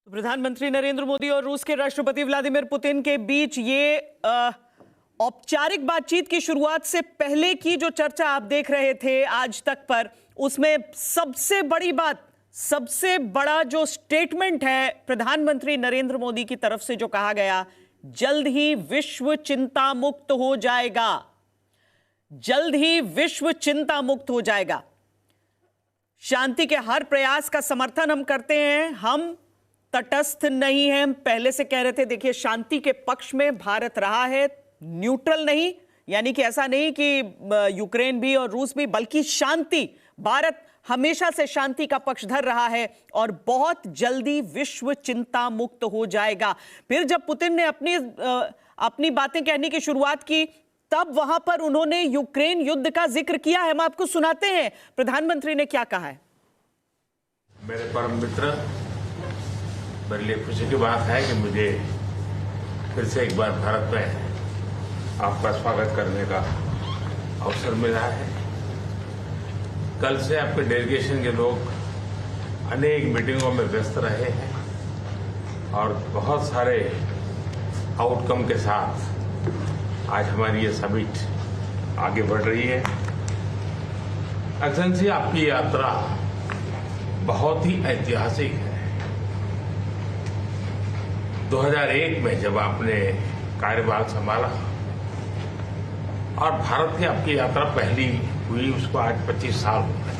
प्रधानमंत्री नरेंद्र मोदी और रूस के राष्ट्रपति व्लादिमीर पुतिन के बीच ये औपचारिक बातचीत की शुरुआत से पहले की जो चर्चा आप देख रहे थे आज तक पर, उसमें सबसे बड़ी बात, सबसे बड़ा जो स्टेटमेंट है प्रधानमंत्री नरेंद्र मोदी की तरफ से जो कहा गया, जल्द ही विश्व चिंता मुक्त हो जाएगा, जल्द ही विश्व चिंता मुक्त हो जाएगा। शांति के हर प्रयास का समर्थन हम करते हैं, हम तटस्थ नहीं हैं। हम पहले से कह रहे थे, देखिए शांति के पक्ष में भारत रहा है, न्यूट्रल नहीं, यानी कि ऐसा नहीं कि यूक्रेन भी और रूस भी, बल्कि शांति, भारत हमेशा से शांति का पक्षधर रहा है और बहुत जल्दी विश्व चिंता मुक्त हो जाएगा। फिर जब पुतिन ने अपनी बातें कहने की शुरुआत की, तब वहां पर उन्होंने यूक्रेन युद्ध का जिक्र किया है। हम आपको सुनाते हैं प्रधानमंत्री ने क्या कहा है। मेरे परम मित्र, मेरे लिए खुशी की बात है कि मुझे फिर से एक बार भारत में आपका स्वागत करने का अवसर मिला है। कल से आपके डेलीगेशन के लोग अनेक मीटिंगों में व्यस्त रहे हैं और बहुत सारे आउटकम के साथ आज हमारी ये समिट आगे बढ़ रही है। एक्सेलेंसी, आपकी यात्रा बहुत ही ऐतिहासिक है। 2001 में जब आपने कार्यभार संभाला और भारत की आपकी यात्रा पहली हुई, उसको आज 25 साल हो गए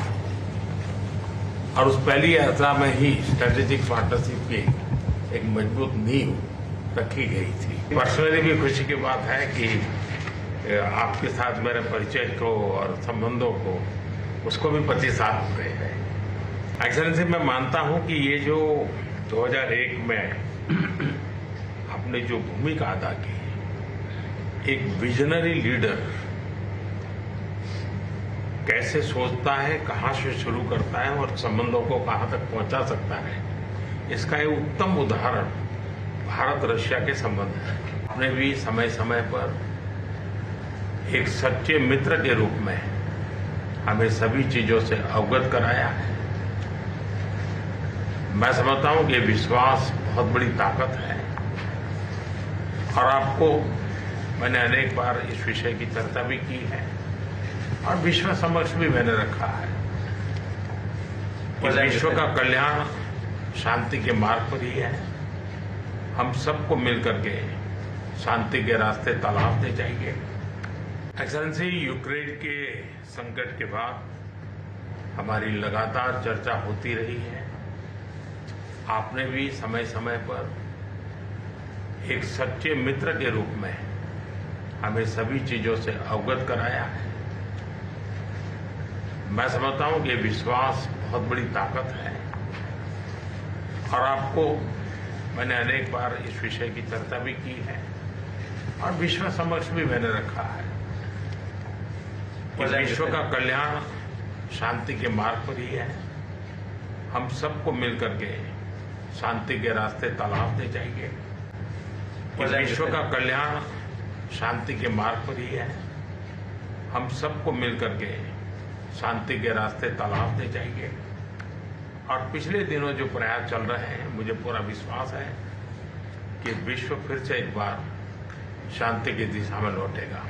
और उस पहली यात्रा में ही स्ट्रेटेजिक पार्टनरशिप की एक मजबूत नींव रखी गई थी। पर्सनली भी खुशी की बात है कि आपके साथ मेरे परिचय को और संबंधों को, उसको भी 25 साल हो गए हैं। एक्सेलेंसी, मैं मानता हूं कि ये जो 2001 में आपने जो भूमिका अदा की, एक विजनरी लीडर कैसे सोचता है, कहां से शुरू करता है और संबंधों को कहां तक पहुंचा सकता है, इसका एक उत्तम उदाहरण भारत रशिया के संबंध है। आपने भी समय समय पर एक सच्चे मित्र के रूप में हमें सभी चीजों से अवगत कराया है। मैं समझता हूं कि विश्वास बहुत बड़ी ताकत है और आपको मैंने अनेक बार इस विषय की चर्चा भी की है और विश्व समक्ष भी मैंने रखा है कि विश्व का कल्याण शांति के मार्ग पर ही है। हम सबको मिलकर के शांति के रास्ते तलाशने चाहिए। एक्सेलेंसी, यूक्रेन के संकट के बाद हमारी लगातार चर्चा होती रही है। आपने भी समय समय पर एक सच्चे मित्र के रूप में हमें सभी चीजों से अवगत कराया है। मैं समझता हूं कि विश्वास बहुत बड़ी ताकत है और आपको मैंने अनेक बार इस विषय की चर्चा भी की है और विश्व समक्ष भी मैंने रखा है कि विश्व का कल्याण शांति के मार्ग पर ही है। हम सबको मिलकर के शांति के रास्ते तलाशने चाहिए कि विश्व का कल्याण शांति के मार्ग पर ही है। हम सबको मिलकर के शांति के रास्ते तलाशने चाहिए। और पिछले दिनों जो प्रयास चल रहे हैं, मुझे पूरा विश्वास है कि विश्व फिर से एक बार शांति की दिशा में लौटेगा।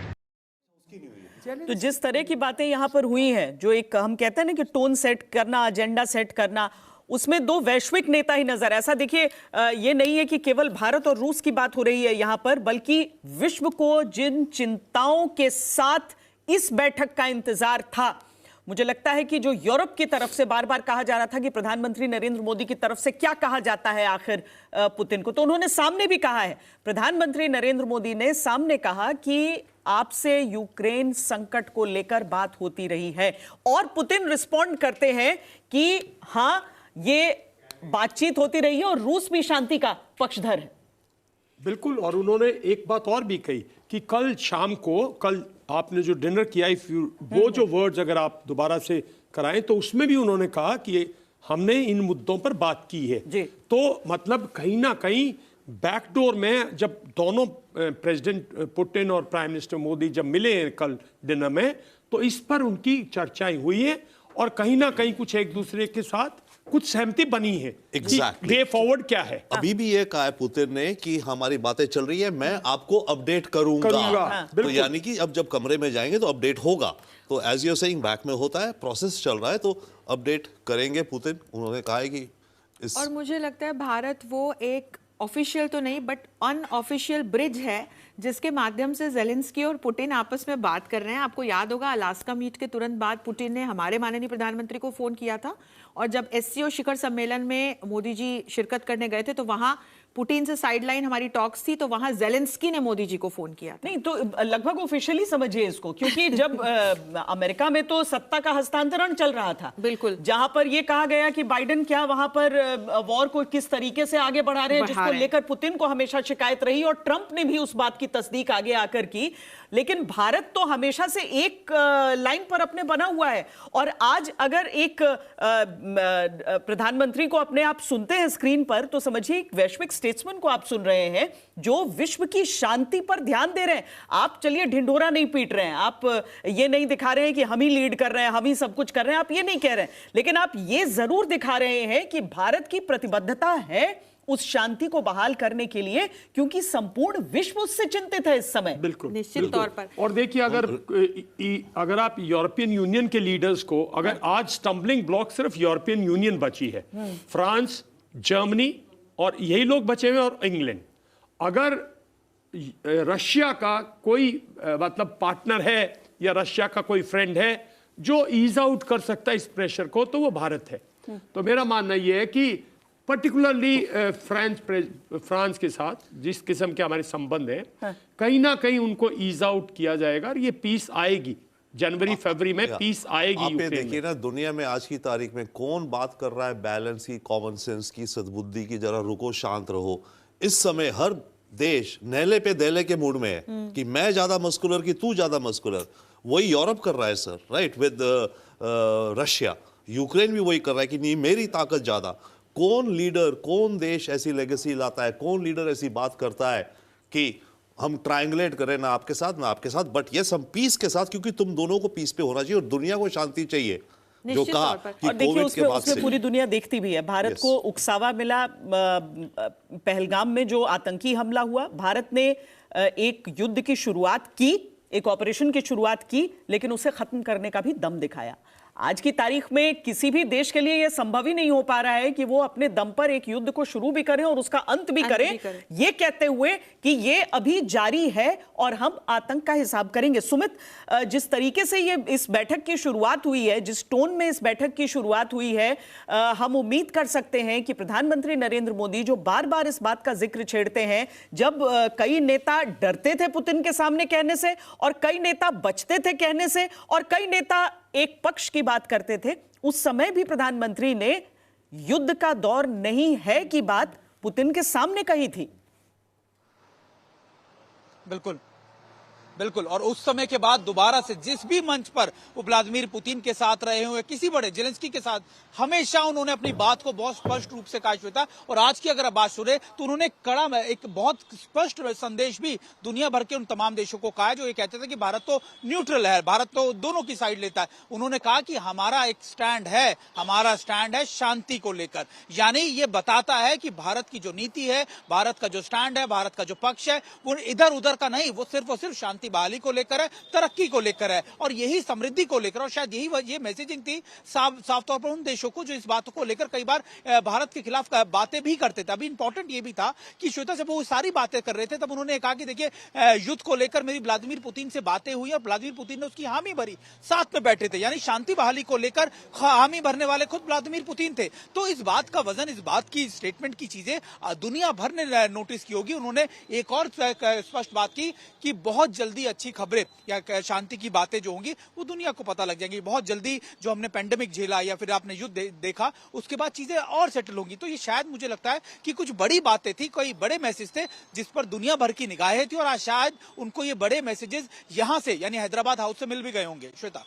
तो जिस तरह की बातें यहां पर हुई हैं, जो एक हम कहते हैं ना कि टोन सेट करना, एजेंडा सेट करना, उसमें दो वैश्विक नेता ही नजर। ऐसा देखिए, ये नहीं है कि केवल भारत और रूस की बात हो रही है यहां पर, बल्कि विश्व को जिन चिंताओं के साथ इस बैठक का इंतजार था, मुझे लगता है कि जो यूरोप की तरफ से बार बार कहा जा रहा था कि प्रधानमंत्री नरेंद्र मोदी की तरफ से क्या कहा जाता है आखिर पुतिन को, तो उन्होंने सामने भी कहा है। प्रधानमंत्री नरेंद्र मोदी ने सामने कहा कि आपसे यूक्रेन संकट को लेकर बात होती रही है और पुतिन रिस्पॉन्ड करते हैं कि हां, ये बातचीत होती रही है और रूस भी शांति का पक्षधर है। बिल्कुल। और उन्होंने एक बात और भी कही कि कल शाम को, कल आपने जो डिनर किया, वो जो वर्ड्स अगर आप दोबारा से कराएं, तो उसमें भी उन्होंने कहा कि हमने इन मुद्दों पर बात की है। तो मतलब कहीं ना कहीं बैकडोर में जब दोनों प्रेसिडेंट पुतिन और प्राइम मिनिस्टर मोदी जब मिले कल डिनर में, तो इस पर उनकी चर्चाएं हुई है और कहीं ना कहीं कुछ एक दूसरे के साथ कुछ सहमति बनी है। Exactly. वे फॉरवर्ड क्या है। अभी भी ये कहा है पुतिन ने कि हमारी बातें चल रही है, मैं आपको अपडेट करूंगा। तो बिल्कुल। यानी कि अब जब कमरे में जाएंगे तो अपडेट होगा। तो एज यू सेइंग बैक में होता है, प्रोसेस चल रहा है, तो अपडेट करेंगे पुतिन। उन्होंने कहा है कि इस और मुझे लगता है भारत वो एक ऑफिशियल तो नहीं बट अनऑफिशियल ब्रिज है जिसके माध्यम से ज़ेलेंस्की और पुतिन आपस में बात कर रहे हैं। आपको याद होगा अलास्का मीट के तुरंत बाद पुतिन ने हमारे माननीय प्रधानमंत्री को फोन किया था, और जब एससीओ शिखर सम्मेलन में मोदी जी शिरकत करने गए थे तो वहां पुतिन से साइडलाइन हमारी टॉक्स थी, तो वहां ज़ेलेंस्की ने मोदी जी को फोन किया था। नहीं तो लगभग ऑफिशियली समझिए इसको, क्योंकि जब अमेरिका में तो सत्ता का हस्तांतरण चल रहा था, बिल्कुल, जहां पर यह कहा गया कि बाइडेन क्या वहां पर वॉर को किस तरीके से आगे बढ़ा रहे हैं, जिसको लेकर पुतिन को हमेशा शिकायत रही और ट्रंप ने भी उस बात की तस्दीक आगे आकर की। लेकिन भारत तो हमेशा से एक लाइन पर अपने बना हुआ है, और आज अगर एक प्रधानमंत्री को अपने आप सुनते हैं स्क्रीन पर, तो समझिए एक वैश्विक स्टेट्समैन को आप सुन रहे हैं जो विश्व की शांति पर ध्यान दे रहे हैं। आप चलिए ढिंढोरा नहीं पीट रहे हैं, आप ये नहीं दिखा रहे हैं कि हम ही लीड कर रहे हैं, हम ही सब कुछ कर रहे हैं, आप ये नहीं कह रहे हैं, लेकिन आप ये जरूर दिखा रहे हैं कि भारत की प्रतिबद्धता है उस शांति को बहाल करने के लिए, क्योंकि संपूर्ण विश्व उससे चिंतित है इस समय। बिल्कुल, निश्चित तौर पर। और देखिए अगर आप यूरोपियन यूनियन के लीडर्स को, अगर आज स्टम्बलिंग ब्लॉक सिर्फ यूरोपियन यूनियन बची है, फ्रांस, जर्मनी और यही लोग बचे हुए और इंग्लैंड, अगर रशिया का कोई मतलब पार्टनर है या रशिया का कोई फ्रेंड है जो ईज आउट कर सकता है इस प्रेशर को, तो वो भारत है। तो मेरा मानना यह है कि पर्टिकुलरली फ्रांस के साथ जिस किस्म के हमारे संबंध हैं, कहीं ना कहीं उनको ईज आउट किया जाएगा और ये पीस आएगी। जनवरी फरवरी में पीस आएगी। आप ये देखिए ना, दुनिया में आज की तारीख में कौन बात कर रहा है बैलेंस की, कॉमन सेंस की, सद्बुद्धि की, जरा रुको, शांत रहो। इस समय हर देश नहले पे दहले के मूड में है कि मैं ज्यादा मस्कुलर कि तू ज्यादा मस्कुलर। वही यूरोप कर रहा है sir, right, with Russia. Ukraine भी वही कर रहा है कि नहीं मेरी ताकत ज्यादा। कौन लीडर, कौन देश ऐसी लेगेसी लाता है, कौन लीडर ऐसी बात करता है कि हम ट्रायंगुलेट करें ना आपके साथ ना आपके साथ, बट यस हम पीस के साथ, क्योंकि तुम दोनों को पीस पे होना चाहिए और दुनिया को शांति चाहिए, जो कहा कि और देखिए कोविड के बाद से पूरी दुनिया देखती भी है। भारत को उकसावा मिला पहलगाम में जो आतंकी हमला हुआ। भारत ने एक युद्ध की शुरुआत की, एक ऑपरेशन की शुरुआत की, लेकिन उसे खत्म करने का भी दम दिखाया। आज की तारीख में किसी भी देश के लिए यह संभव ही नहीं हो पा रहा है कि वो अपने दम पर एक युद्ध को शुरू भी करें और उसका अंत भी करें, ये कहते हुए कि ये अभी जारी है और हम आतंक का हिसाब करेंगे। सुमित, जिस तरीके से ये इस बैठक की शुरुआत हुई है, जिस टोन में इस बैठक की शुरुआत हुई है, हम उम्मीद कर सकते हैं कि प्रधानमंत्री नरेंद्र मोदी जो बार बार इस बात का जिक्र छेड़ते हैं, जब कई नेता डरते थे पुतिन के सामने कहने से और कई नेता बचते थे कहने से और कई नेता एक पक्ष की बात करते थे, उस समय भी प्रधानमंत्री ने युद्ध का दौर नहीं है की बात पुतिन के सामने कही थी। बिल्कुल बिल्कुल। और उस समय के बाद दोबारा से जिस भी मंच पर वो व्लादिमीर पुतिन के साथ रहे हुए, किसी बड़े ज़ेलेंस्की के साथ, हमेशा उन्होंने अपनी बात को बहुत स्पष्ट रूप से कहा श्वेता। और आज की अगर आप बात सुने तो उन्होंने कड़ा एक बहुत स्पष्ट संदेश भी दुनिया भर के उन तमाम देशों को कहा है जो ये कहते थे कि भारत तो न्यूट्रल है, भारत तो दोनों की साइड लेता है। उन्होंने कहा कि हमारा एक स्टैंड है, हमारा स्टैंड है शांति को लेकर। यानी ये बताता है कि भारत की जो नीति है, भारत का जो स्टैंड है, भारत का जो पक्ष है, वो इधर उधर का नहीं, वो सिर्फ और सिर्फ शांति बहाली को लेकर है, तरक्की को लेकर है और यही समृद्धि को लेकर। और शायद यही ये मैसेजिंग थी साफ तौर पर उन देशों को जो इस बात को लेकर कई बार भारत के खिलाफ बातें भी करते थे। अभी इंपॉर्टेंट ये भी था कि श्वेता से वो सारी बातें कर रहे थे, तब उन्होंने कहा कि देखिए युद्ध को लेकर मेरी व्लादिमीर पुतिन से बातें हुई और व्लादिमीर पुतिन ने उसकी हामी भरी, साथ में बैठे थे। यानी शांति बहाली को लेकर हामी भरने वाले खुद व्लादिमीर पुतिन थे। तो इस बात का वजन, इस बात की स्टेटमेंट की चीजें दुनिया भर ने नोटिस की होगी। उन्होंने एक और स्पष्ट बात की कि बहुत जल्दी अच्छी खबरें या शांति की बातें जो होंगी वो दुनिया को पता लग जाएंगी। बहुत जल्दी जो हमने पेंडेमिक झेला या फिर आपने युद्ध देखा, उसके बाद चीजें और सेटल होंगी। तो ये शायद मुझे लगता है कि कुछ बड़ी बातें थी, कोई बड़े मैसेज थे जिस पर दुनिया भर की निगाहें थी और आज शायद उनको ये बड़े मैसेजेस यहां से यानी हैदराबाद हाउस से मिल भी गए होंगे। श्वेता।